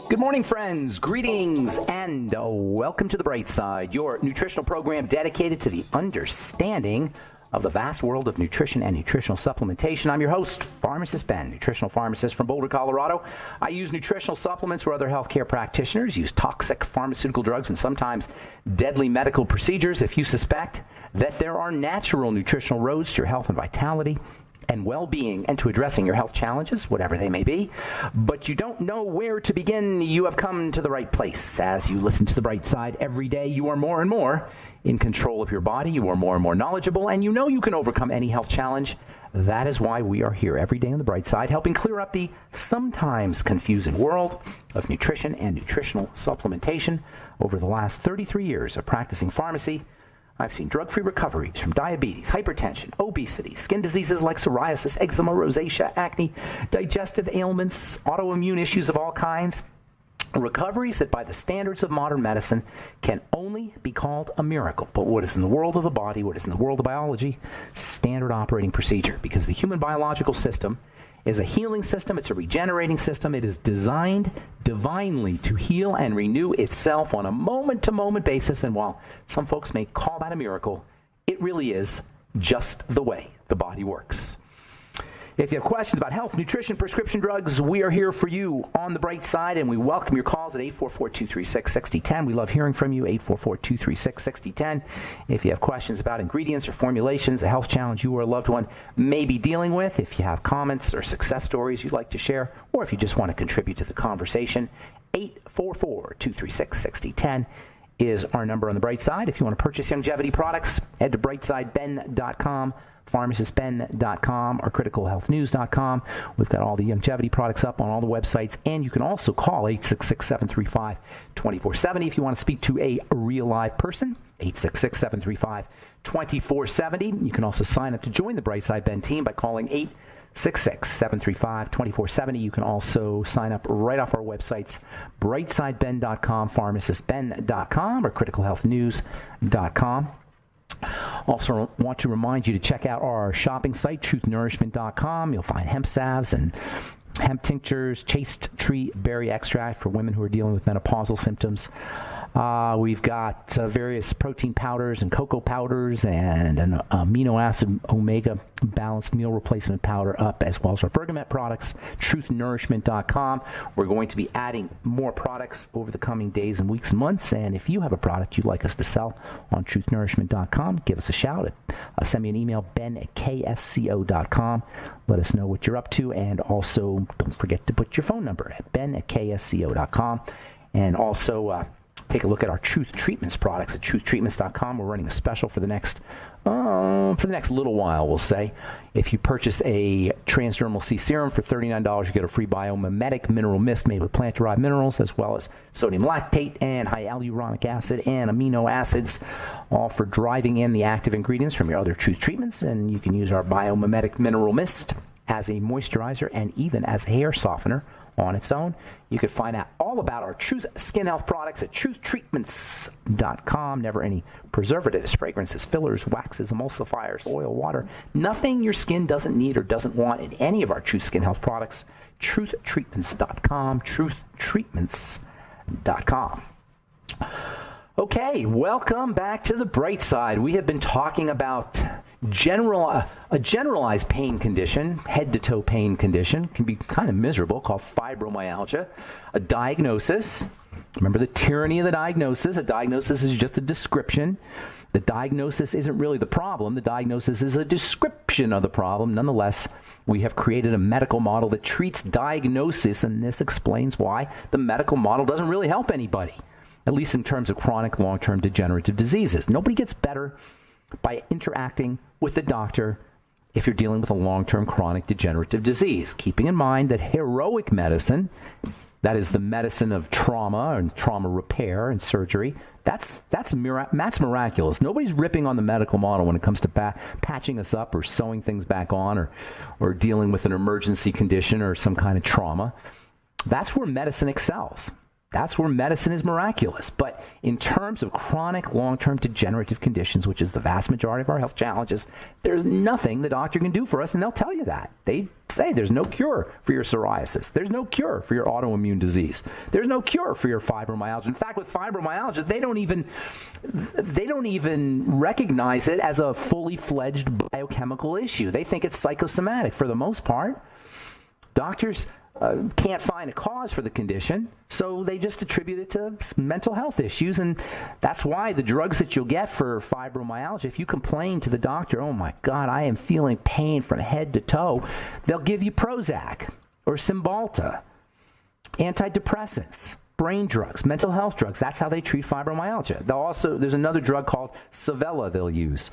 Good morning, friends. Greetings and welcome to The Bright Side, your nutritional program dedicated to the understanding of the vast world of nutrition and nutritional supplementation. I'm your host, Pharmacist Ben, nutritional pharmacist from Boulder, Colorado. I use nutritional supplements where other healthcare practitioners use toxic pharmaceutical drugs and sometimes deadly medical procedures. If you suspect that there are natural nutritional roads to your health and vitality and well-being and to addressing your health challenges, whatever they may be, but you don't know where to begin, you have come to the right place. As you listen to The Bright Side every day, you are more and more in control of your body, you are more and more knowledgeable, and you know you can overcome any health challenge. That is why we are here every day on The Bright Side, helping clear up the sometimes confusing world of nutrition and nutritional supplementation. Over the last 33 years of practicing pharmacy, I've seen drug-free recoveries from diabetes, hypertension, obesity, skin diseases like psoriasis, eczema, rosacea, acne, digestive ailments, autoimmune issues of all kinds. Recoveries that by the standards of modern medicine can only be called a miracle. But what is in the world of the body, what is in the world of biology, standard operating procedure. Because the human biological system is a healing system. It's a regenerating system. It is designed divinely to heal and renew itself on a moment-to-moment basis. And while some folks may call that a miracle, it really is just the way the body works. If you have questions about health, nutrition, prescription drugs, we are here for you on The Bright Side, and we welcome your calls at 844-236-6010. We love hearing from you, 844-236-6010. If you have questions about ingredients or formulations, a health challenge you or a loved one may be dealing with, if you have comments or success stories you'd like to share, or if you just want to contribute to the conversation, 844-236-6010 is our number on The Bright Side. If you want to purchase longevity products, head to brightsideben.com, pharmacistben.com, or criticalhealthnews.com. We've got all the longevity products up on all the websites, and you can also call 866-735-2470 if you want to speak to a real live person, 866-735-2470. You can also sign up to join the Brightside Ben team by calling 866-735-2470. You can also sign up right off our websites, brightsideben.com, pharmacistben.com, or criticalhealthnews.com. Also want to remind you to check out our shopping site, truthnourishment.com. You'll find hemp salves and hemp tinctures, chaste tree berry extract for women who are dealing with menopausal symptoms. We've got various protein powders and cocoa powders and an amino acid omega balanced meal replacement powder up, as well as our bergamot products, truthnourishment.com. We're going to be adding more products over the coming days and weeks and months, and if you have a product you'd like us to sell on truthnourishment.com, give us a shout. Send me an email, ben@ksco.com. Let us know what you're up to, and also don't forget to put your phone number at ben@ksco.com. And also take a look at our Truth Treatments products at truthtreatments.com. We're running a special for the next little while, we'll say. If you purchase a transdermal C serum for $39, you get a free biomimetic mineral mist made with plant-derived minerals, as well as sodium lactate and hyaluronic acid and amino acids, all for driving in the active ingredients from your other Truth Treatments. And you can use our biomimetic mineral mist as a moisturizer and even as a hair softener on its own. You can find out all about our Truth Skin Health products at truthtreatments.com. Never any preservatives, fragrances, fillers, waxes, emulsifiers, oil, water. Nothing your skin doesn't need or doesn't want in any of our Truth Skin Health products. Truthtreatments.com, truthtreatments.com. Okay, welcome back to The Bright Side. We have been talking about a generalized pain condition, head-to-toe pain condition, can be kind of miserable, called fibromyalgia. A diagnosis. Remember the tyranny of the diagnosis. A diagnosis is just a description. The diagnosis isn't really the problem. The diagnosis is a description of the problem. Nonetheless, we have created a medical model that treats diagnosis, and this explains why the medical model doesn't really help anybody, at least in terms of chronic long-term degenerative diseases. Nobody gets better by interacting with the doctor if you're dealing with a long-term chronic degenerative disease. Keeping in mind that heroic medicine, that is the medicine of trauma and trauma repair and surgery, that's miraculous. Nobody's ripping on the medical model when it comes to patching us up or sewing things back on or dealing with an emergency condition or some kind of trauma. That's where medicine excels. That's where medicine is miraculous. But in terms of chronic, long-term degenerative conditions, which is the vast majority of our health challenges, there's nothing the doctor can do for us, and they'll tell you that. They say there's no cure for your psoriasis. There's no cure for your autoimmune disease. There's no cure for your fibromyalgia. In fact, with fibromyalgia, they don't even recognize it as a fully fledged biochemical issue. They think it's psychosomatic for the most part. Doctors can't find a cause for the condition, so they just attribute it to mental health issues, and that's why the drugs that you'll get for fibromyalgia, if you complain to the doctor, oh my God, I am feeling pain from head to toe, they'll give you Prozac or Cymbalta, antidepressants, brain drugs, mental health drugs. That's how they treat fibromyalgia. There's another drug called Savella they'll use.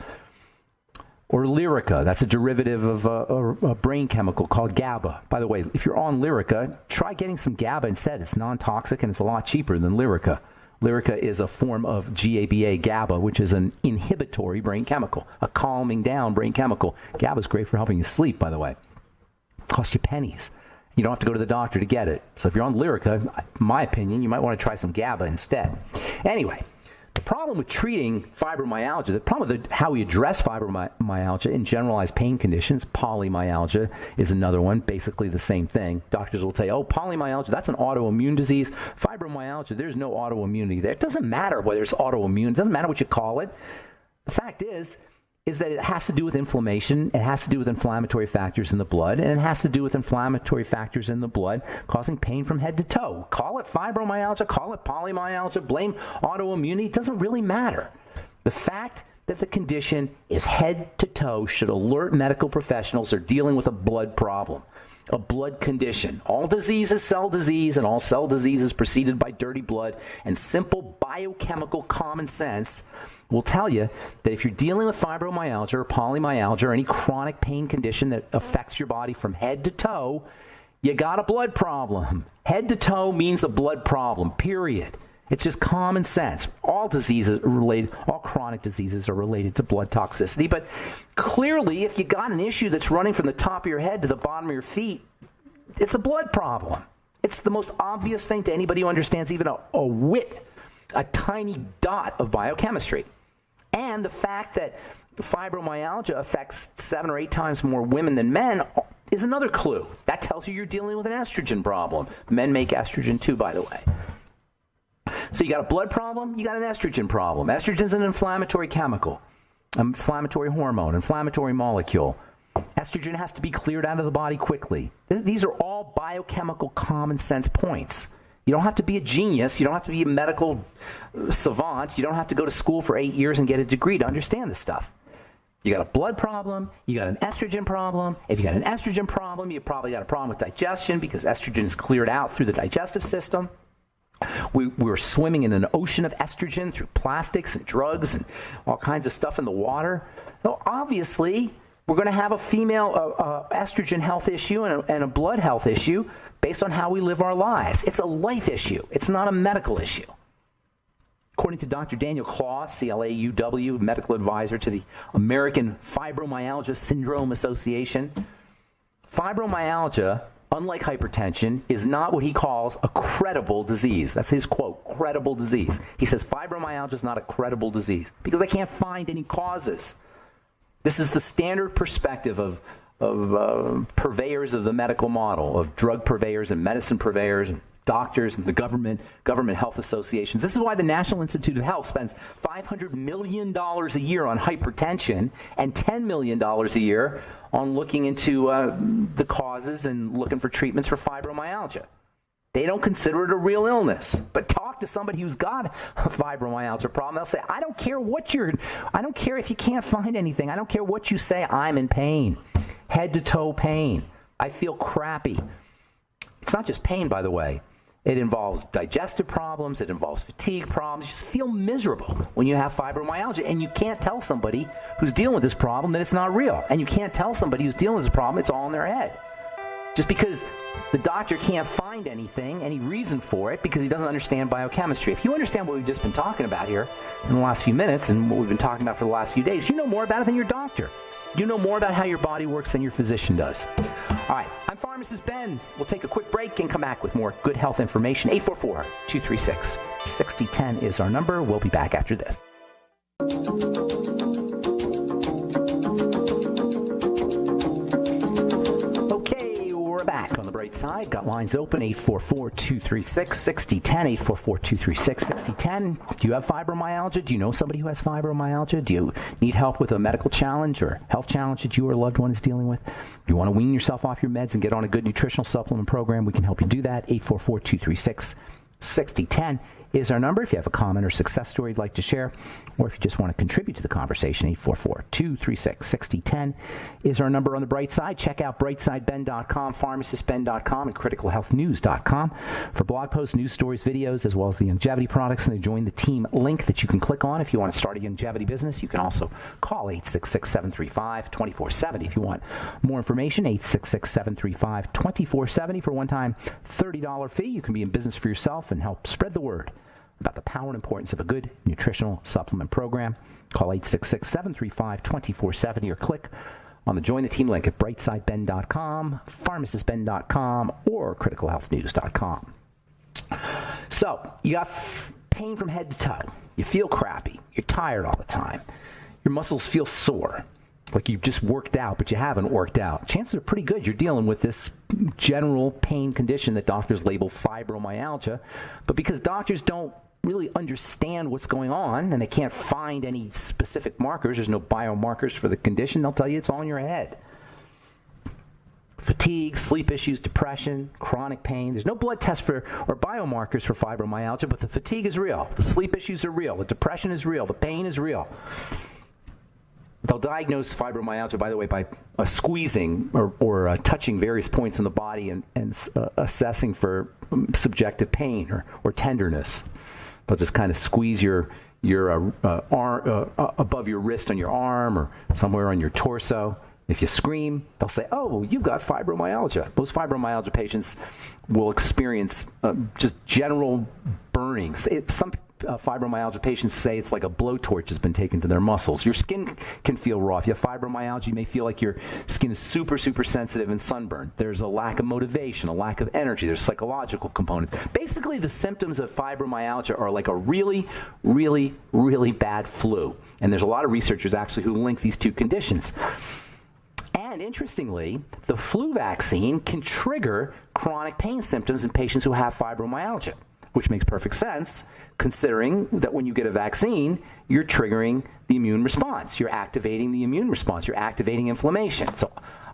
Or Lyrica, that's a derivative of a brain chemical called GABA. By the way, if you're on Lyrica, try getting some GABA instead. It's non-toxic and it's a lot cheaper than Lyrica. Lyrica is a form of GABA, which is an inhibitory brain chemical, a calming down brain chemical. GABA is great for helping you sleep, by the way. It costs you pennies. You don't have to go to the doctor to get it. So if you're on Lyrica, in my opinion, you might want to try some GABA instead. Anyway, the problem with treating fibromyalgia, the problem with how we address fibromyalgia in generalized pain conditions, polymyalgia is another one, basically the same thing. Doctors will tell you, oh, polymyalgia, that's an autoimmune disease. Fibromyalgia, there's no autoimmunity there. It doesn't matter whether it's autoimmune. It doesn't matter what you call it. The fact is that it has to do with inflammation, it has to do with inflammatory factors in the blood, and it has to do with inflammatory factors in the blood causing pain from head to toe. Call it fibromyalgia, call it polymyalgia, blame autoimmunity, it doesn't really matter. The fact that the condition is head to toe should alert medical professionals they're dealing with a blood problem, a blood condition. All disease is cell disease, and all cell disease is preceded by dirty blood, and simple biochemical common sense will tell you that if you're dealing with fibromyalgia or polymyalgia or any chronic pain condition that affects your body from head to toe, you got a blood problem. Head to toe means a blood problem, period. It's just common sense. All diseases are related, all chronic diseases are related to blood toxicity, but clearly if you got an issue that's running from the top of your head to the bottom of your feet, it's a blood problem. It's the most obvious thing to anybody who understands even a whit, a tiny dot of biochemistry. And the fact that fibromyalgia affects 7 or 8 times more women than men is another clue. That tells you you're dealing with an estrogen problem. Men make estrogen too, by the way. So you got a blood problem, you got an estrogen problem. Estrogen's an inflammatory chemical, inflammatory hormone, inflammatory molecule. Estrogen has to be cleared out of the body quickly. These are all biochemical common sense points. You don't have to be a genius. You don't have to be a medical savant. You don't have to go to school for 8 years and get a degree to understand this stuff. You got a blood problem. You got an estrogen problem. If you got an estrogen problem, you probably got a problem with digestion because estrogen is cleared out through the digestive system. We're swimming in an ocean of estrogen through plastics and drugs and all kinds of stuff in the water. So obviously, we're going to have a female estrogen health issue and a blood health issue based on how we live our lives. It's a life issue. It's not a medical issue. According to Dr. Daniel Claw, CLAUW, medical advisor to the American Fibromyalgia Syndrome Association, fibromyalgia, unlike hypertension, is not what he calls a credible disease. That's his quote, credible disease. He says fibromyalgia is not a credible disease because they can't find any causes. This is the standard perspective of purveyors of the medical model, of drug purveyors and medicine purveyors and doctors and the government health associations. This is why the National Institute of Health spends $500 million a year on hypertension and $10 million a year on looking into the causes and looking for treatments for fibromyalgia. They don't consider it a real illness. But talk to somebody who's got a fibromyalgia problem. They'll say, I don't care if you can't find anything. I don't care what you say. I'm in pain. Head to toe pain. I feel crappy. It's not just pain, by the way. It involves digestive problems. It involves fatigue problems. You just feel miserable when you have fibromyalgia. And you can't tell somebody who's dealing with this problem that it's not real. And you can't tell somebody who's dealing with this problem it's all in their head. Just because the doctor can't find anything, any reason for it, because he doesn't understand biochemistry. If you understand what we've just been talking about here in the last few minutes and what we've been talking about for the last few days, you know more about it than your doctor. You know more about how your body works than your physician does. All right, I'm Pharmacist Ben. We'll take a quick break and come back with more good health information. 844-236-6010 is our number. We'll be back after this. Okay, we're back on the bright side. Got lines open, 844-236-6010, 844-236-6010. Do you have fibromyalgia? Do you know somebody who has fibromyalgia? Do you need help with a medical challenge or health challenge that you or a loved one is dealing with? If you want to wean yourself off your meds and get on a good nutritional supplement program, we can help you do that. 844-236-6010 is our number. If you have a comment or success story you'd like to share, or if you just want to contribute to the conversation, 844-236-6010 is our number on the bright side. Check out brightsideben.com, pharmacistben.com, and criticalhealthnews.com for blog posts, news stories, videos, as well as the longevity products and the Join the Team link that you can click on if you want to start a longevity business. You can also call 866-735-2470 if you want more information, 866-735-2470 for a one-time $30 fee. You can be in business for yourself and help spread the word about the power and importance of a good nutritional supplement program. Call 866-735-2470 or click on the Join the Team link at brightsideben.com, pharmacistben.com, or criticalhealthnews.com. So, you got pain from head to toe. You feel crappy. You're tired all the time. Your muscles feel sore, like you've just worked out, but you haven't worked out. Chances are pretty good you're dealing with this general pain condition that doctors label fibromyalgia. But because doctors don't really understand what's going on and they can't find any specific markers, there's no biomarkers for the condition, they'll tell you it's all in your head. Fatigue, sleep issues, depression, chronic pain. There's no blood test for or biomarkers for fibromyalgia, but the fatigue is real. The sleep issues are real. The depression is real. The pain is real. They'll diagnose fibromyalgia, by the way, by squeezing or touching various points in the body and assessing for subjective pain or tenderness. They'll just kind of squeeze your arm above your wrist on your arm or somewhere on your torso. If you scream, they'll say, oh, you've got fibromyalgia. Most fibromyalgia patients will experience just general burnings. Some fibromyalgia patients say it's like a blowtorch has been taken to their muscles. Your skin can feel raw. If you have fibromyalgia, you may feel like your skin is super, super sensitive and sunburned. There's a lack of motivation, a lack of energy. There's psychological components. Basically, the symptoms of fibromyalgia are like a really, really, really bad flu. And there's a lot of researchers actually who link these two conditions. And interestingly, the flu vaccine can trigger chronic pain symptoms in patients who have fibromyalgia, which makes perfect sense considering that when you get a vaccine, you're triggering the immune response. You're activating the immune response. You're activating inflammation. So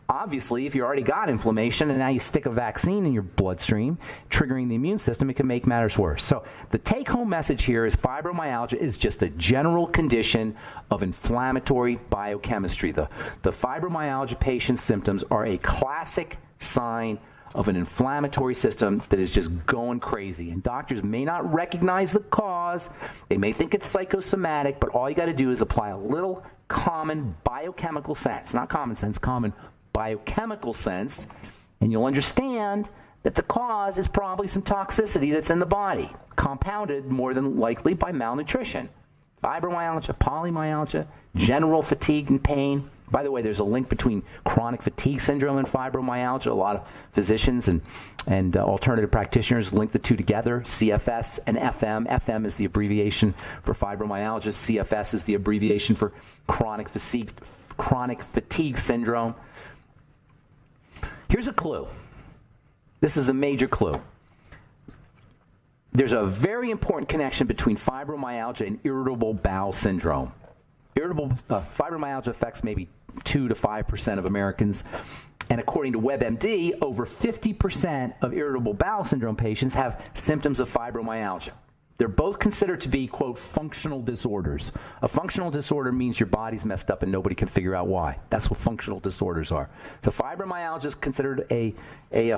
obviously, if you already got inflammation and now you stick a vaccine in your bloodstream, triggering the immune system, it can make matters worse. So the take-home message here is fibromyalgia is just a general condition of inflammatory biochemistry. The fibromyalgia patient's symptoms are a classic sign of an inflammatory system that is just going crazy. And doctors may not recognize the cause. They may think it's psychosomatic, but all you got to do is apply a little common biochemical sense, not common sense, common biochemical sense, and you'll understand that the cause is probably some toxicity that's in the body, compounded more than likely by malnutrition. Fibromyalgia, polymyalgia, general fatigue and pain. By the way, there's a link between chronic fatigue syndrome and fibromyalgia. A lot of physicians and alternative practitioners link the two together, CFS and FM. FM is the abbreviation for fibromyalgia. CFS is the abbreviation for chronic fatigue syndrome. Here's a clue. This is a major clue. There's a very important connection between fibromyalgia and irritable bowel syndrome. Fibromyalgia affects maybe 2 to 5% of Americans. And according to WebMD, over 50% of irritable bowel syndrome patients have symptoms of fibromyalgia. They're both considered to be, quote, functional disorders. A functional disorder means your body's messed up and nobody can figure out why. That's what functional disorders are. So fibromyalgia is considered a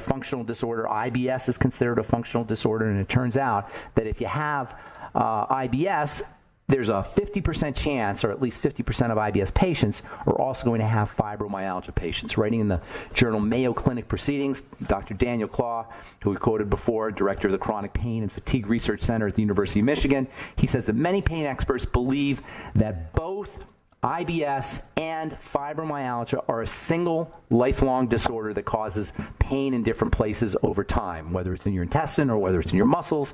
functional disorder. IBS is considered a functional disorder. And it turns out that if you have IBS, there's a 50% chance, or at least 50% of IBS patients are also going to have fibromyalgia patients. Writing in the journal Mayo Clinic Proceedings, Dr. Daniel Claw, who we quoted before, director of the Chronic Pain and Fatigue Research Center at the University of Michigan, he says that many pain experts believe that both IBS and fibromyalgia are a single lifelong disorder that causes pain in different places over time, whether it's in your intestine or whether it's in your muscles.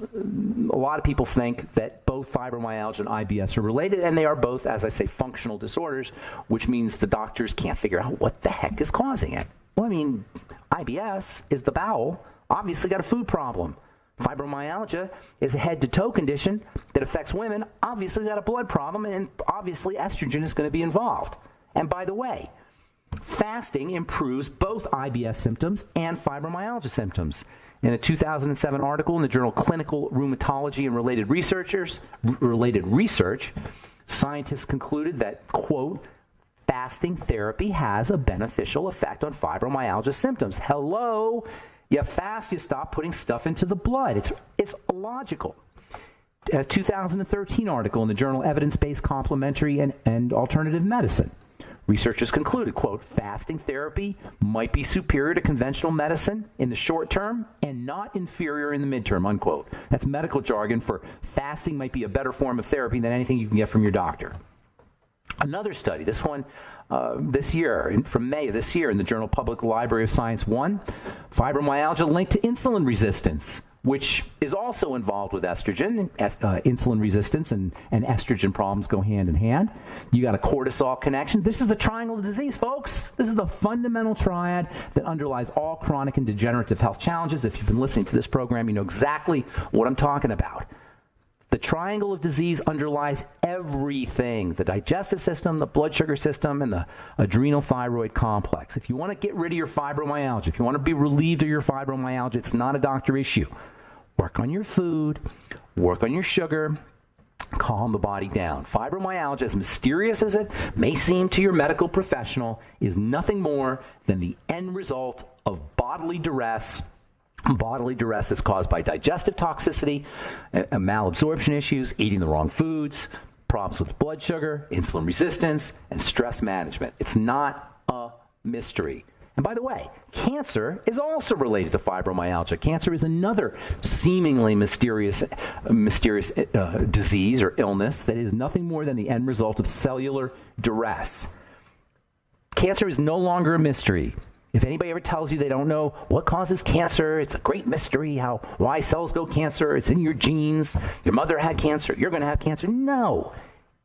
A lot of people think that both fibromyalgia and IBS are related, and they are both, as I say, functional disorders, which means the doctors can't figure out what the heck is causing it. Well, I mean, IBS is the bowel, obviously got a food problem. Fibromyalgia is a head-to-toe condition that affects women, obviously got a blood problem, and obviously estrogen is going to be involved. And by the way, fasting improves both IBS symptoms and fibromyalgia symptoms. In a 2007 article in the journal Clinical Rheumatology and Related Research, scientists concluded that, quote, fasting therapy has a beneficial effect on fibromyalgia symptoms. Hello? You fast, you stop putting stuff into the blood. It's logical. A 2013 article in the journal Evidence-Based Complementary and Alternative Medicine. Researchers concluded, quote, fasting therapy might be superior to conventional medicine in the short term and not inferior in the midterm, unquote. That's medical jargon for fasting might be a better form of therapy than anything you can get from your doctor. Another study, this one this year, from May of this year, in the journal Public Library of Science 1, fibromyalgia linked to insulin resistance, which is also involved with estrogen. Insulin resistance and estrogen problems go hand in hand. You got a cortisol connection. This is the triangle of disease, folks. This is the fundamental triad that underlies all chronic and degenerative health challenges. If you've been listening to this program, you know exactly what I'm talking about. The triangle of disease underlies everything: the digestive system, the blood sugar system, and the adrenal thyroid complex. If you want to get rid of your fibromyalgia, if you want to be relieved of your fibromyalgia, it's not a doctor issue. Work on your food, work on your sugar, calm the body down. Fibromyalgia, as mysterious as it may seem to your medical professional, is nothing more than the end result of bodily duress that's caused by digestive toxicity, malabsorption issues, eating the wrong foods, problems with blood sugar, insulin resistance, and stress management. It's not a mystery. And by the way, cancer is also related to fibromyalgia. Cancer is another seemingly mysterious disease or illness that is nothing more than the end result of cellular duress. Cancer is no longer a mystery. If anybody ever tells you they don't know what causes cancer, it's a great mystery why cells go cancer, it's in your genes, your mother had cancer, you're going to have cancer. No,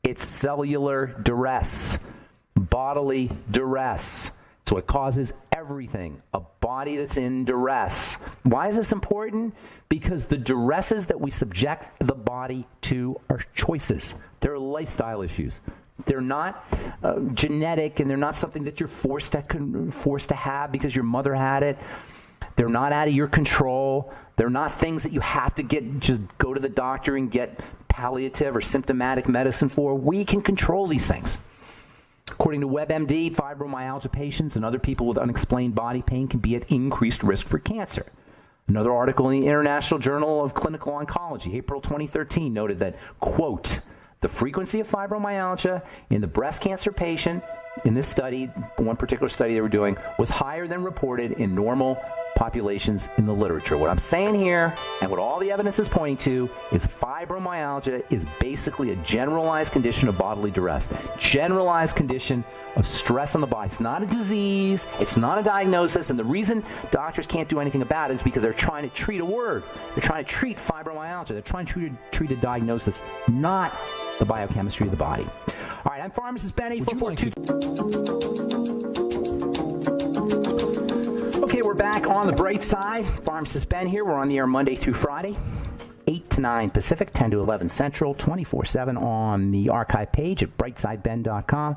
it's cellular duress, bodily duress. It's what causes everything, a body that's in duress. Why is this important? Because the duresses that we subject the body to are choices. They're lifestyle issues. They're not genetic, and they're not something that you're forced to have because your mother had it. They're not out of your control. They're not things that you have to just go to the doctor and get palliative or symptomatic medicine for. We can control these things. According to WebMD, fibromyalgia patients and other people with unexplained body pain can be at increased risk for cancer. Another article in the International Journal of Clinical Oncology, April 2013, noted that, quote, the frequency of fibromyalgia in the breast cancer patient in this study, one particular study they were doing, was higher than reported in normal populations in the literature. What I'm saying here, and what all the evidence is pointing to, is fibromyalgia is basically a generalized condition of bodily duress, generalized condition of stress on the body. It's not a disease, it's not a diagnosis, and the reason doctors can't do anything about it is because they're trying to treat a word. They're trying to treat fibromyalgia. They're trying to treat a diagnosis, not the biochemistry of the body. All right, I'm Pharmacist Ben, 842. Okay, we're back on the bright side. Pharmacist Ben here. We're on the air Monday through Friday, 8 to 9 Pacific, 10 to 11 Central, 24/7 on the archive page at brightsideben.com,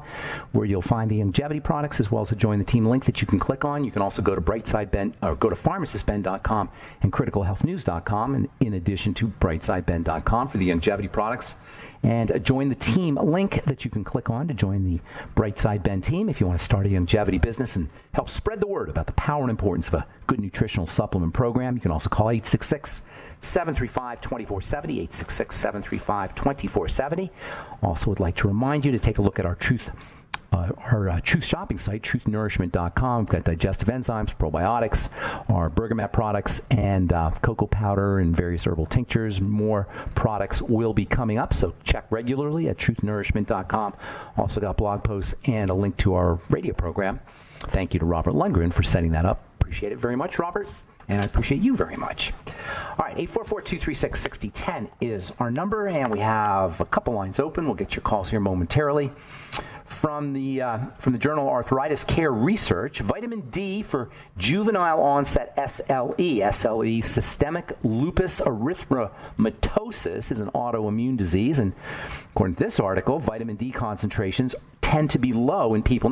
where you'll find the longevity products as well as a Join the Team link that you can click on. You can also go to brightsideben or go to pharmacistben.com and criticalhealthnews.com, and in addition to brightsideben.com for the longevity products. And a Join the Team link that you can click on to join the Brightside Ben team if you want to start a longevity business and help spread the word about the power and importance of a good nutritional supplement program. You can also call 866-735-2470, 866-735-2470. Also would like to remind you to take a look at our Truth our Truth shopping site, truthnourishment.com. We've got digestive enzymes, probiotics, our bergamot products, and cocoa powder and various herbal tinctures. More products will be coming up, so check regularly at truthnourishment.com. Also got blog posts and a link to our radio program. Thank you to Robert Lundgren for setting that up. Appreciate it very much, Robert. And I appreciate you very much. All right, 844-236-6010 is our number, and we have a couple lines open. We'll get your calls here momentarily. From the journal Arthritis Care Research, vitamin D for juvenile onset SLE, systemic lupus erythematosus, is an autoimmune disease. And according to this article, vitamin D concentrations tend to be low in people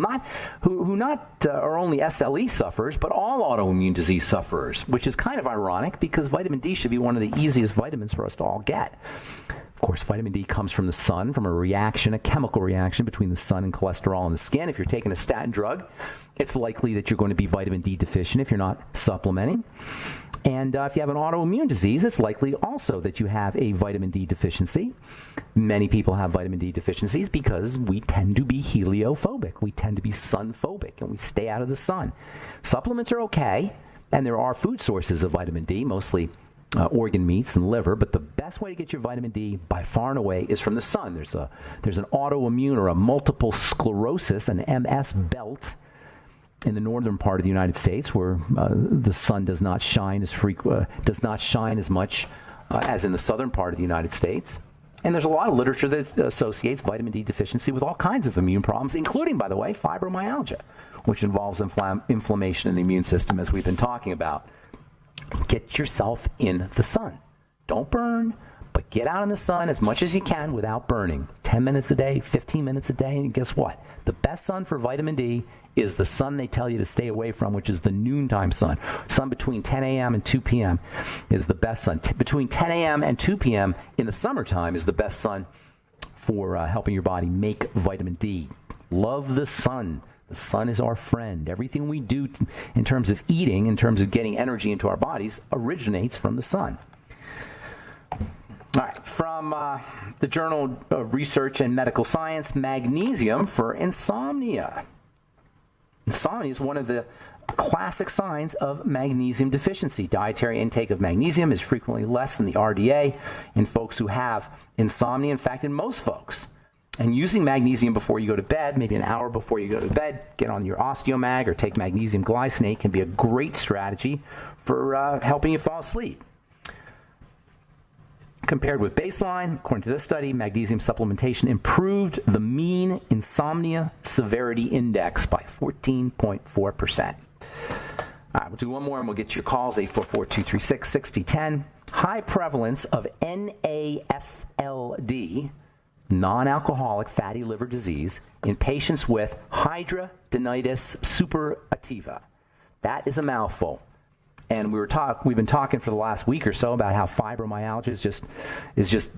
who are only SLE sufferers, but all autoimmune disease sufferers, which is kind of ironic because vitamin D should be one of the easiest vitamins for us to all get. Of course, vitamin D comes from the sun, from a chemical reaction between the sun and cholesterol in the skin. If you're taking a statin drug, it's likely that you're going to be vitamin D deficient if you're not supplementing. And if you have an autoimmune disease, it's likely also that you have a vitamin D deficiency. Many people have vitamin D deficiencies because we tend to be heliophobic. We tend to be sun-phobic, and we stay out of the sun. Supplements are okay, and there are food sources of vitamin D, mostly organ meats and liver, but the best way to get your vitamin D by far and away is from the sun. There's an autoimmune or a multiple sclerosis, an MS belt in the northern part of the United States where the sun does not shine as much as in the southern part of the United States. And there's a lot of literature that associates vitamin D deficiency with all kinds of immune problems, including, by the way, fibromyalgia, which involves inflammation in the immune system, as we've been talking about. Get yourself in the sun. Don't burn, but get out in the sun as much as you can without burning. 10 minutes a day, 15 minutes a day, and guess what? The best sun for vitamin D is the sun they tell you to stay away from, which is the noontime sun. Sun between 10 a.m. and 2 p.m. is the best sun. Between 10 a.m. and 2 p.m. in the summertime is the best sun for helping your body make vitamin D. Love the sun. The sun is our friend. Everything we do in terms of eating, in terms of getting energy into our bodies, originates from the sun. All right, from the Journal of Research and Medical Science, magnesium for insomnia. Insomnia is one of the classic signs of magnesium deficiency. Dietary intake of magnesium is frequently less than the RDA in folks who have insomnia. In fact, in most folks. And using magnesium before you go to bed, maybe an hour before you go to bed, get on your Osteomag or take magnesium glycinate can be a great strategy for helping you fall asleep. Compared with baseline, according to this study, magnesium supplementation improved the mean insomnia severity index by 14.4%. All right, we'll do one more and we'll get your calls, 844-236-6010. High prevalence of NAFLD, non-alcoholic fatty liver disease, in patients with hidradenitis suppurativa. That is a mouthful. And we've been talking for the last week or so about how fibromyalgia is just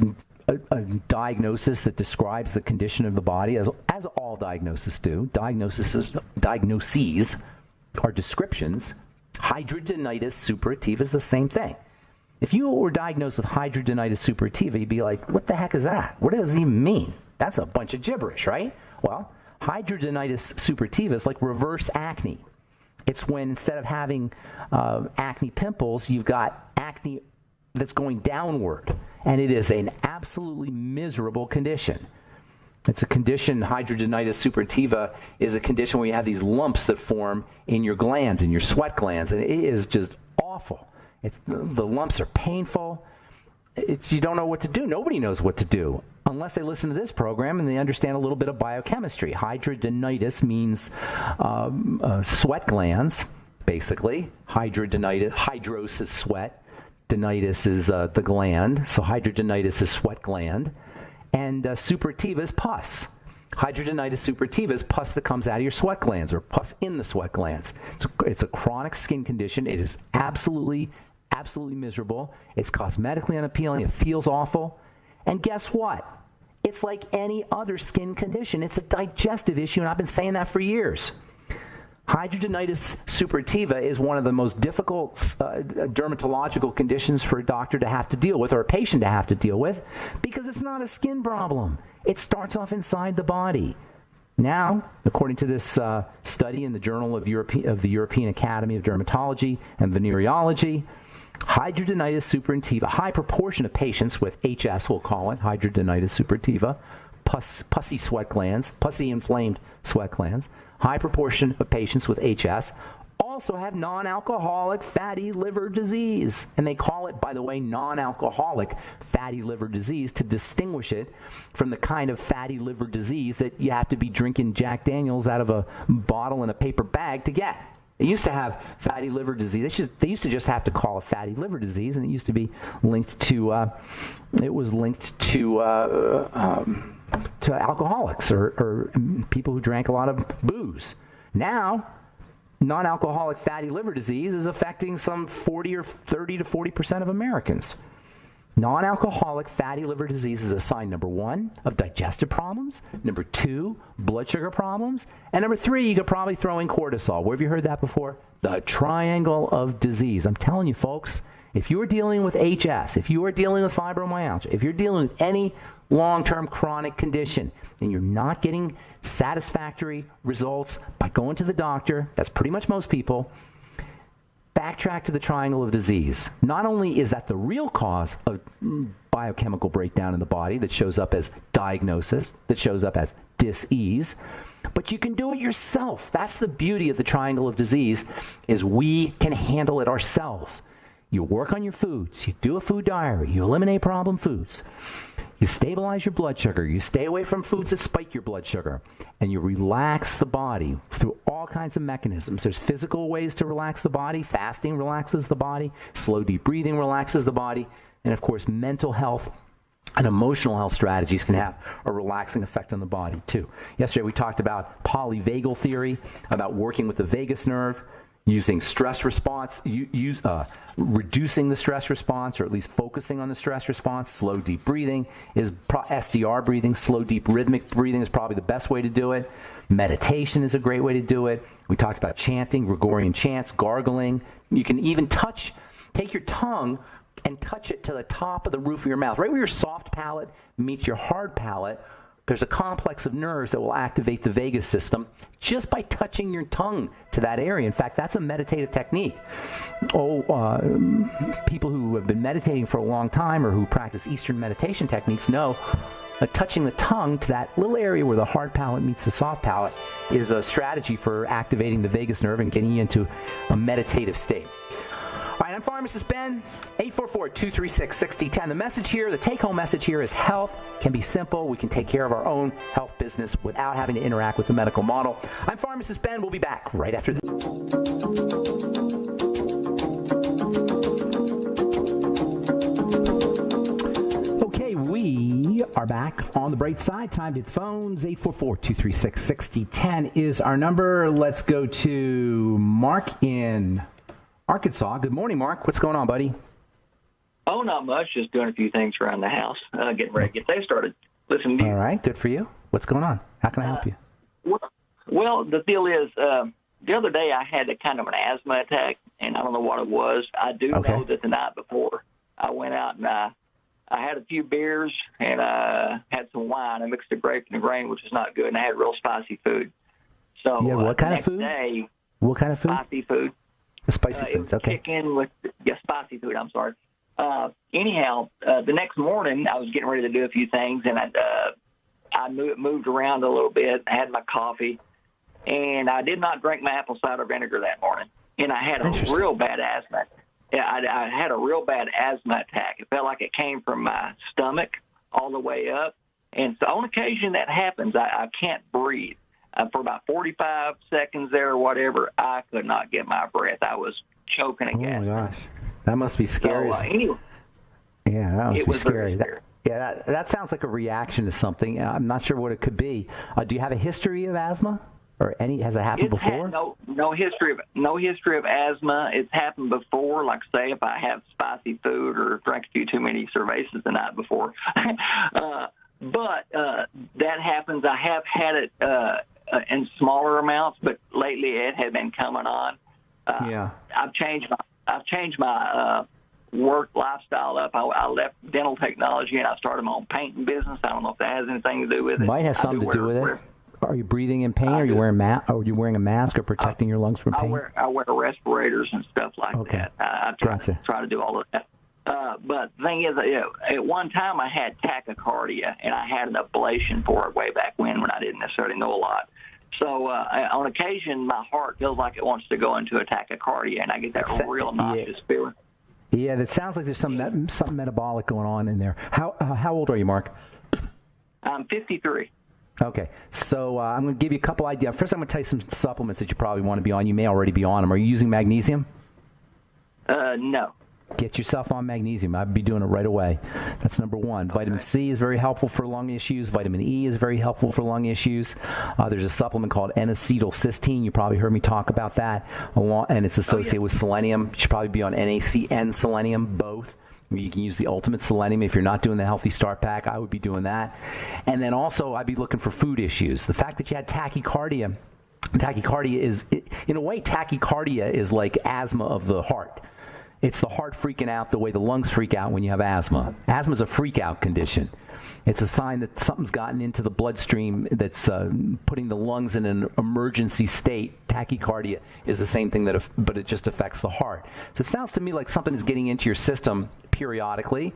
a diagnosis that describes the condition of the body, as all diagnoses do. Diagnoses are descriptions. Hidradenitis suppurativa is the same thing. If you were diagnosed with hidradenitis suppurativa, you'd be like, what the heck is that? What does it even mean? That's a bunch of gibberish, right? Well, hidradenitis suppurativa is like reverse acne. It's when instead of having acne pimples, you've got acne that's going downward. And it is an absolutely miserable condition. It's a condition, hidradenitis suppurativa is a condition where you have these lumps that form in your glands, in your sweat glands. And it is just awful. The lumps are painful. You don't know what to do. Nobody knows what to do unless they listen to this program and they understand a little bit of biochemistry. Hidradenitis means sweat glands, basically. Hydros is sweat. Denitis is the gland. So hidradenitis is sweat gland. And suppurativa is pus. Hidradenitis suppurativa is pus that comes out of your sweat glands or pus in the sweat glands. It's a chronic skin condition. It is absolutely miserable. It's cosmetically unappealing. It feels awful. And guess what? It's like any other skin condition. It's a digestive issue, and I've been saying that for years. Hidradenitis suppurativa is one of the most difficult dermatological conditions for a doctor to have to deal with, or a patient to have to deal with, because it's not a skin problem. It starts off inside the body. Now, according to this study in the Journal of the European Academy of Dermatology and Venereology, hidradenitis suppurativa, a high proportion of patients with HS, we'll call it, hidradenitis suppurativa, pussy sweat glands, pussy inflamed sweat glands, high proportion of patients with HS also have non-alcoholic fatty liver disease. And they call it, by the way, non-alcoholic fatty liver disease to distinguish it from the kind of fatty liver disease that you have to be drinking Jack Daniels out of a bottle in a paper bag to get. They used to have fatty liver disease. They used to just have to call it fatty liver disease, and it used to be linked to alcoholics or people who drank a lot of booze. Now, non-alcoholic fatty liver disease is affecting some 30 to 40% of Americans. Non-alcoholic fatty liver disease is a sign, number 1, of digestive problems, number 2, blood sugar problems, and number 3, you could probably throw in cortisol. Where have you heard that before? The triangle of disease. I'm telling you, folks, if you're dealing with HS, if you are dealing with fibromyalgia, if you're dealing with any long-term chronic condition and you're not getting satisfactory results by going to the doctor, that's pretty much most people, backtrack to the triangle of disease. Not only is that the real cause of biochemical breakdown in the body that shows up as diagnosis, that shows up as dis-ease, but you can do it yourself. That's the beauty of the triangle of disease, is we can handle it ourselves. You work on your foods, you do a food diary, you eliminate problem foods, you stabilize your blood sugar, you stay away from foods that spike your blood sugar, and you relax the body through all kinds of mechanisms. There's physical ways to relax the body. Fasting relaxes the body. Slow, deep breathing relaxes the body. And, of course, mental health and emotional health strategies can have a relaxing effect on the body, too. Yesterday we talked about polyvagal theory, about working with the vagus nerve, using stress response, reducing the stress response, or at least focusing on the stress response. Slow, deep breathing is SDR breathing. Slow, deep rhythmic breathing is probably the best way to do it. Meditation is a great way to do it. We talked about chanting, Gregorian chants, gargling. You can even take your tongue and touch it to the top of the roof of your mouth, right where your soft palate meets your hard palate. There's a complex of nerves that will activate the vagus system just by touching your tongue to that area. In fact, that's a meditative technique. People who have been meditating for a long time or who practice Eastern meditation techniques know that touching the tongue to that little area where the hard palate meets the soft palate is a strategy for activating the vagus nerve and getting you into a meditative state. All right, I'm Pharmacist Ben, 844-236-6010. The message here, the take-home message here is health can be simple. We can take care of our own health business without having to interact with the medical model. I'm Pharmacist Ben. We'll be back right after this. Okay, we are back on the bright side. Time to the phones. 844-236-6010 is our number. Let's go to Mark in Arkansas. Good morning, Mark. What's going on, buddy? Oh, not much. Just doing a few things around the house, getting ready to get day started. Listen to you. All right, good for you. What's going on? How can I help you? Well, the deal is, the other day I had a kind of an asthma attack, and I don't know what it was. I do know that the night before I went out and I had a few beers and had some wine. I mixed the grape and the grain, which is not good, and I had real spicy food. So what kind of food? What kind of food? Spicy food. Spicy foods, okay. Chicken with, spicy food, I'm sorry. Anyhow, the next morning I was getting ready to do a few things, and I moved around a little bit. I had my coffee, and I did not drink my apple cider vinegar that morning. And I had a real bad asthma. I had a real bad asthma attack. It felt like it came from my stomach all the way up. And so on occasion that happens. I can't breathe. For about 45 seconds there or whatever, I could not get my breath. I was choking again. Oh, my gosh. That must be scary. So, anyway, yeah, that must be scary. Scary. That sounds like a reaction to something. I'm not sure what it could be. Do you have a history of asthma? Or has it happened before? No history of asthma. It's happened before. Like say, if I have spicy food or drank a few too many cervezas the night before. But that happens. I have had it in smaller amounts, but lately it had been coming on. I've changed my work lifestyle up. I left dental technology and I started my own painting business. I don't know if that has anything to do with it. Might have something to do with it. Are you breathing in pain? Are you wearing Are you wearing a mask or protecting your lungs from pain? I wear respirators and stuff like that. I try to do all of that. But the thing is, at one time I had tachycardia, and I had an ablation for it way back when I didn't necessarily know a lot. So on occasion, my heart feels like it wants to go into a tachycardia, and I get that real nauseous feeling. Yeah, that sounds like there's something metabolic going on in there. How old are you, Mark? I'm 53. Okay, so I'm going to give you a couple ideas. First, I'm going to tell you some supplements that you probably want to be on. You may already be on them. Are you using magnesium? No. Get yourself on magnesium. I'd be doing it right away. That's number one. Vitamin C is very helpful for lung issues. Vitamin E is very helpful for lung issues. There's a supplement called N-acetylcysteine. You probably heard me talk about that. And it's associated with selenium. You should probably be on NaC and selenium, both. You can use the Ultimate Selenium. If you're not doing the Healthy Start Pack, I would be doing that. And then also, I'd be looking for food issues. The fact that you had tachycardia is, in a way, tachycardia is like asthma of the heart. It's the heart freaking out the way the lungs freak out when you have asthma. Asthma is a freak-out condition. It's a sign that something's gotten into the bloodstream that's putting the lungs in an emergency state. Tachycardia is the same thing, but it just affects the heart. So it sounds to me like something is getting into your system periodically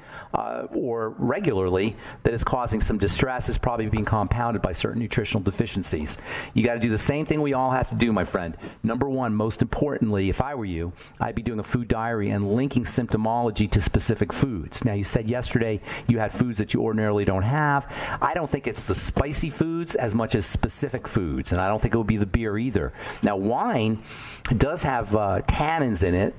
or regularly that is causing some distress. Is probably being compounded by certain nutritional deficiencies. You got to do the same thing we all have to do, my friend. Number one, most importantly, if I were you, I'd be doing a food diary and linking symptomology to specific foods. Now, you said yesterday you had foods that you ordinarily don't have. I don't think it's the spicy foods as much as specific foods, and I don't think it would be the beer either. Now, wine does have tannins in it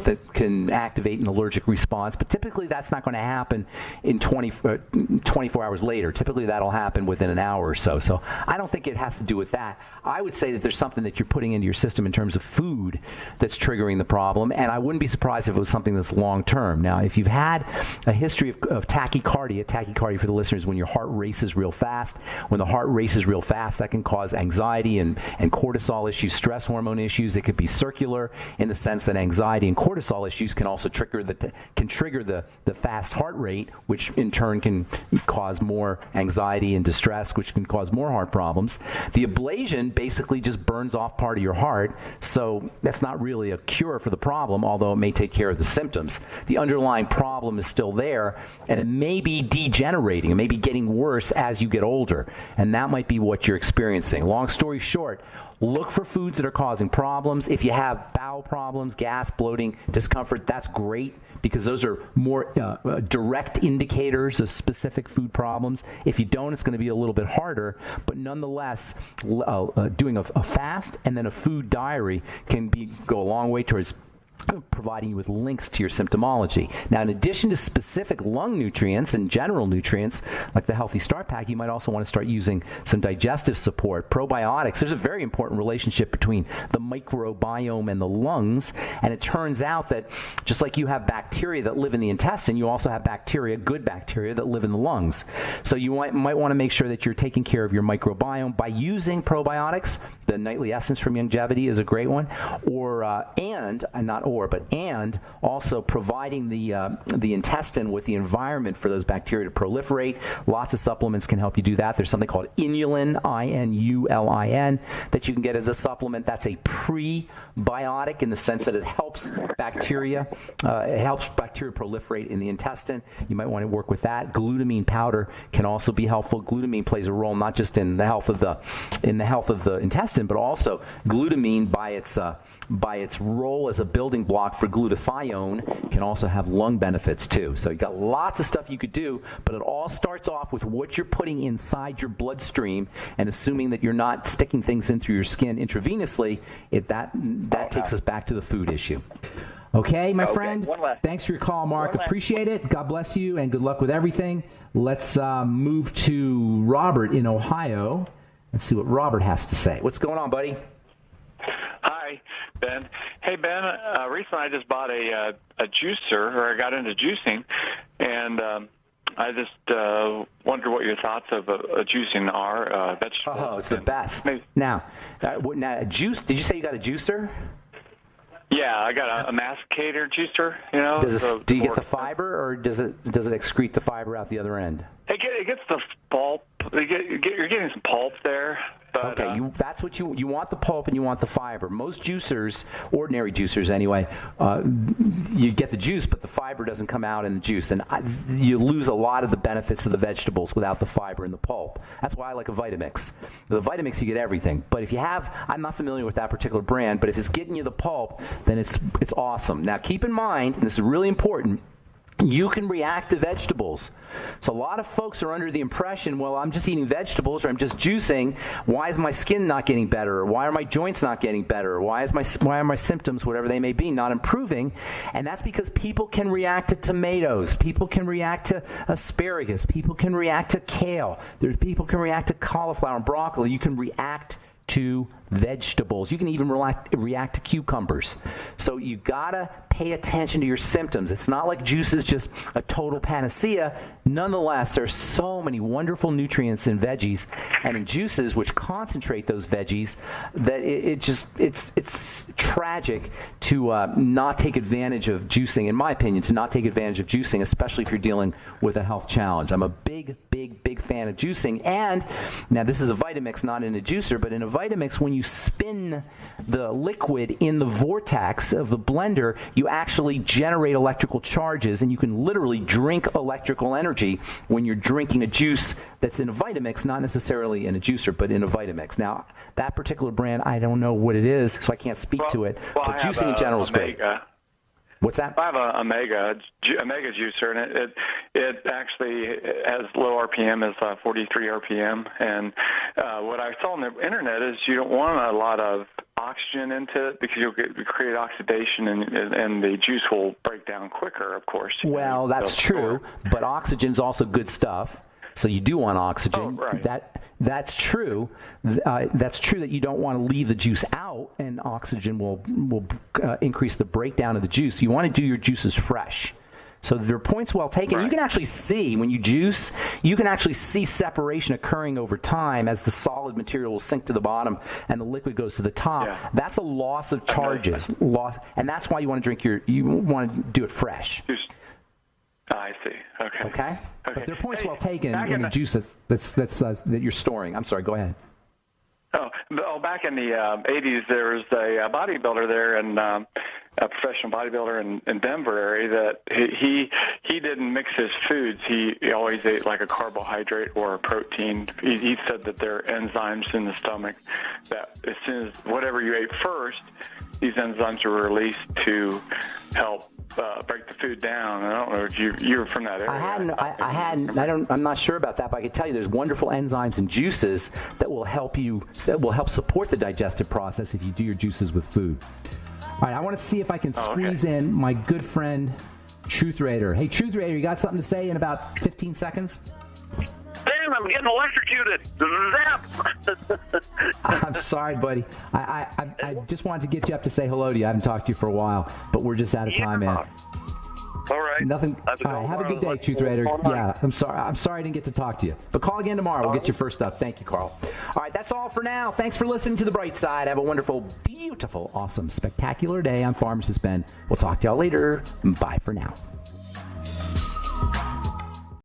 that can activate an allergic response, but typically that's not going to happen in 24 hours later. Typically that'll happen within an hour or so. So I don't think it has to do with that. I would say that there's something that you're putting into your system in terms of food that's triggering the problem, and I wouldn't be surprised if it was something that's long-term. Now, if you've had a history of tachycardia for the listeners, when your heart races real fast, when the heart races real fast, that can cause anxiety and cortisol issues, stress hormone issues. It could be circular in the sense that anxiety and cortisol issues can also trigger the fast heart rate, which in turn can cause more anxiety and distress, which can cause more heart problems. The ablation basically just burns off part of your heart, so that's not really a cure for the problem, although it may take care of the symptoms. The underlying problem is still there, and it may be degenerating. It may be getting worse as you get older, and that might be what you're experiencing. Long story short, look for foods that are causing problems. If you have bowel problems, gas, bloating, discomfort, that's great because those are more direct indicators of specific food problems. If you don't, it's going to be a little bit harder, but nonetheless, doing a fast and then a food diary can go a long way towards providing you with links to your symptomology. Now, in addition to specific lung nutrients and general nutrients, like the Healthy Start Pack, you might also want to start using some digestive support. Probiotics, there's a very important relationship between the microbiome and the lungs, and it turns out that just like you have bacteria that live in the intestine, you also have bacteria, good bacteria, that live in the lungs. So you might want to make sure that you're taking care of your microbiome by using probiotics. The Nightly Essence from Longevity is a great one, and also providing the intestine with the environment for those bacteria to proliferate. Lots of supplements can help you do that. There's something called inulin, I-N-U-L-I-N, that you can get as a supplement. That's a prebiotic in the sense that it helps bacteria. Proliferate in the intestine. You might want to work with that. Glutamine powder can also be helpful. Glutamine plays a role not just in the health of the intestine, but also glutamine by its role as a building block for glutathione can also have lung benefits too. So you've got lots of stuff you could do, but it all starts off with what you're putting inside your bloodstream, and assuming that you're not sticking things in through your skin intravenously, that takes us back to the food issue. Okay, my friend. Thanks for your call, Mark. Appreciate it. God bless you, and good luck with everything. Let's move to Robert in Ohio. Let's see what Robert has to say. What's going on, buddy? Hi, Ben. Hey, Ben, recently I just bought a juicer, or I got into juicing, and I just wonder what your thoughts of juicing are, vegetables. Oh, it's the best. Now, juice, did you say you got a juicer? Yeah, I got a masticator juicer, Do you get the fiber, or does it excrete the fiber out the other end? It gets the pulp you're getting some pulp there. But, okay, that's what you want, the pulp and you want the fiber. Most juicers, ordinary juicers anyway, you get the juice, but the fiber doesn't come out in the juice, and you lose a lot of the benefits of the vegetables without the fiber and the pulp. That's why I like a Vitamix. The Vitamix, you get everything. But if you have, I'm not familiar with that particular brand, but if it's getting you the pulp, then it's awesome. Now keep in mind, and this is really important, you can react to vegetables. So a lot of folks are under the impression, well, I'm just eating vegetables or I'm just juicing. Why is my skin not getting better? Or why are my joints not getting better? Or why are my symptoms, whatever they may be, not improving? And that's because people can react to tomatoes. People can react to asparagus. People can react to kale. People can react to cauliflower and broccoli. You can react to vegetables. You can even react to cucumbers. So you gotta pay attention to your symptoms. It's not like juice is just a total panacea. Nonetheless, there's so many wonderful nutrients in veggies and in juices which concentrate those veggies that it's tragic to not take advantage of juicing, in my opinion, to not take advantage of juicing, especially if you're dealing with a health challenge. I'm a big fan of juicing. And now this is a Vitamix, not in a juicer, but in a Vitamix, when you spin the liquid in the vortex of the blender, you actually generate electrical charges, and you can literally drink electrical energy when you're drinking a juice that's in a Vitamix, not necessarily in a juicer, but in a Vitamix. Now, that particular brand, I don't know what it is, so I can't speak to it, but juicing in general is great. What's that? I have a Omega juicer, and it actually has low RPM, is 43 RPM. And what I saw on the internet is you don't want a lot of oxygen into it because you'll create oxidation, and the juice will break down quicker, of course. Well, that's true, but oxygen's also good stuff. So you do want oxygen. Oh, right. That's true. That's true that you don't want to leave the juice out, and oxygen will increase the breakdown of the juice. You want to do your juices fresh. So their point's well taken. Right. You can actually see, when you juice, you can actually see separation occurring over time as the solid material will sink to the bottom and the liquid goes to the top. Yeah. That's a loss of charges. And that's why you want to do it fresh. I see. Okay. But their point's well taken in the juice that you're storing. I'm sorry. Go ahead. Back in the 80s, there was a bodybuilder there, and a professional bodybuilder in Denver area, that he didn't mix his foods. He always ate like a carbohydrate or a protein. He said that there are enzymes in the stomach that as soon as whatever you ate first, these enzymes are released to help break the food down. I don't know if you're from that area. I'm not sure about that, but I can tell you there's wonderful enzymes and juices that will help support the digestive process if you do your juices with food. All right, I want to see if I can squeeze in my good friend, Truth Raider. Hey, Truth Raider, you got something to say in about 15 seconds? Damn, I'm getting electrocuted. Zap! I'm sorry, buddy. I just wanted to get you up to say hello to you. I haven't talked to you for a while, but we're just out of time, man. All right. Nothing. All right, have a good day, Truth Raider. Yeah, I'm sorry I didn't get to talk to you. But call again tomorrow. We'll get you first up. Thank you, Carl. All right, that's all for now. Thanks for listening to The Bright Side. Have a wonderful, beautiful, awesome, spectacular day. I'm Pharmacist Ben. We'll talk to y'all later. Bye for now.